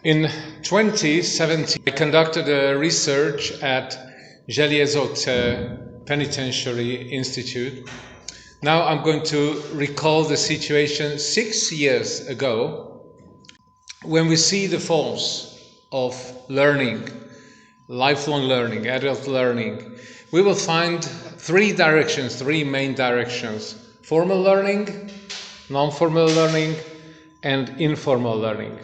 In 2017, I conducted a research at Želiezovce Penitentiary Institute. Now I'm going to recall the situation 6 years ago when we see the forms of learning, lifelong learning, adult learning. We will find three main directions: formal learning, non-formal learning, and informal learning.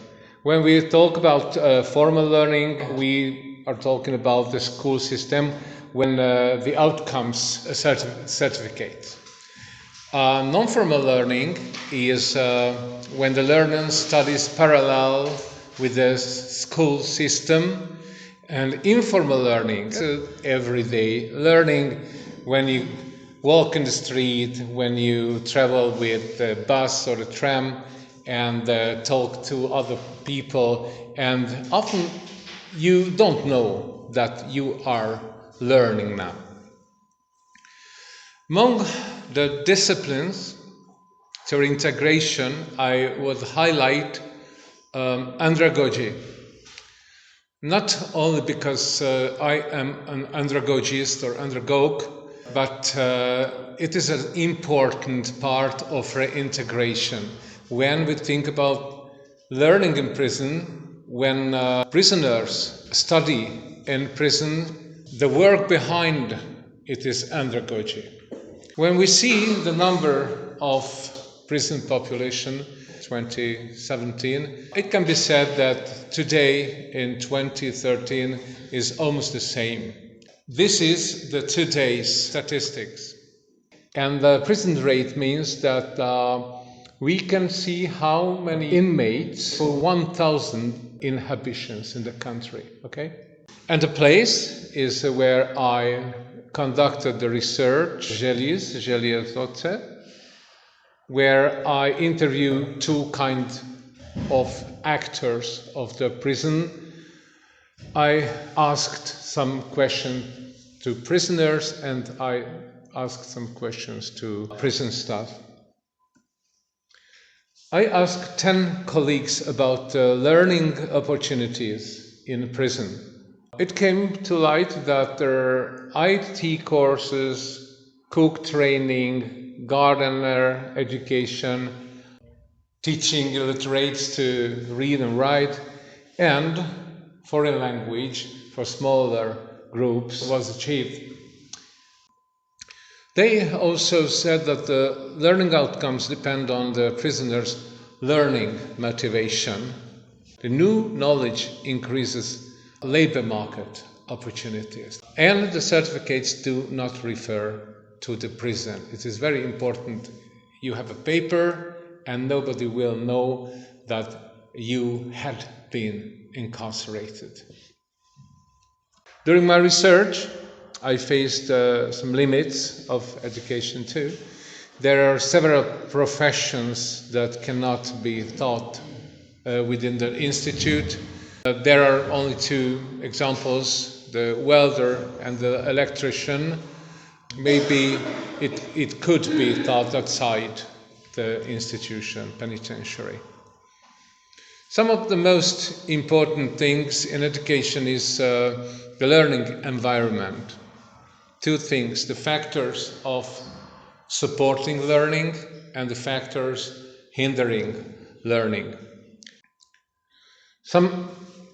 When we talk about formal learning, we are talking about the school system when the outcomes certificate. Non-formal learning is when the learner studies parallel with the school system, and informal learning, everyday learning, when you walk in the street, when you travel with the bus or the tram and talk to other people, and often you don't know that you are learning now. Among the disciplines to integration, I would highlight andragogy. Not only because I am an andragogist or andragogue, but it is an important part of reintegration. When we think about learning in prison, when prisoners study in prison, the work behind it is andragogy. When we see the number of prison population 2017, it can be said that today in 2013 is almost the same. This is the today's statistics. And the prison rate means that we can see how many inmates for 1,000 inhabitants in the country, okay? And the place is where I conducted the research, Želiezovce, where I interviewed two kinds of actors of the prison. I asked some questions to prisoners and I asked some questions to prison staff. I asked 10 colleagues about learning opportunities in prison. It came to light that there are IT courses, cook training, gardener education, teaching illiterates to read and write, and foreign language for smaller groups was achieved. They also said that the learning outcomes depend on the prisoners' learning motivation. The new knowledge increases labor market opportunities, and the certificates do not refer to the prison. It is very important. You have a paper and nobody will know that you had been incarcerated. During my research, I faced some limits of education too. There are several professions that cannot be taught within the institute. There are only two examples, the welder and the electrician. Maybe it could be taught outside the institution, penitentiary. Some of the most important things in education is the learning environment. Two things: the factors of supporting learning and the factors hindering learning. Some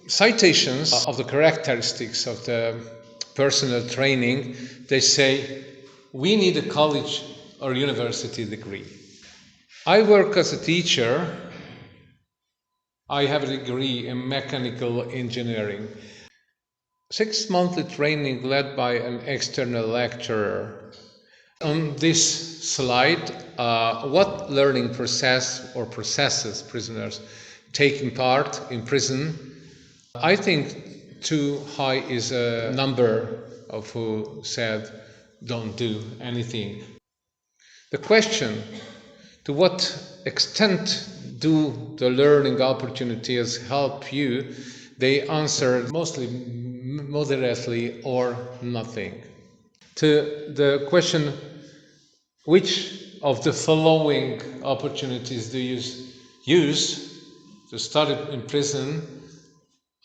citations of the characteristics of the personal training, they say, we need a college or university degree. I work as a teacher. I have a degree in mechanical engineering. 6-monthly training led by an external lecturer. On this slide, what learning process or processes prisoners taking part in prison? I think too high is a number of who said don't do anything. The question, to what extent do the learning opportunities help you? They answered mostly moderately or nothing. To the question, which of the following opportunities do you use to study in prison?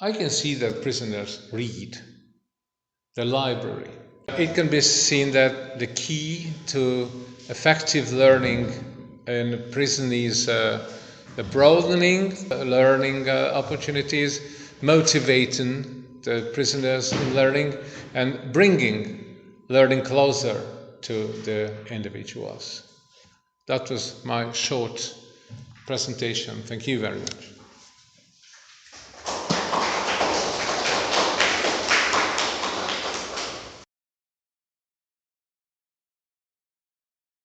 I can see that prisoners read the library. It can be seen that the key to effective learning in prison is the broadening learning opportunities, motivating the prisoners in learning, and bringing learning closer to the individuals. That was my short presentation. Thank you very much.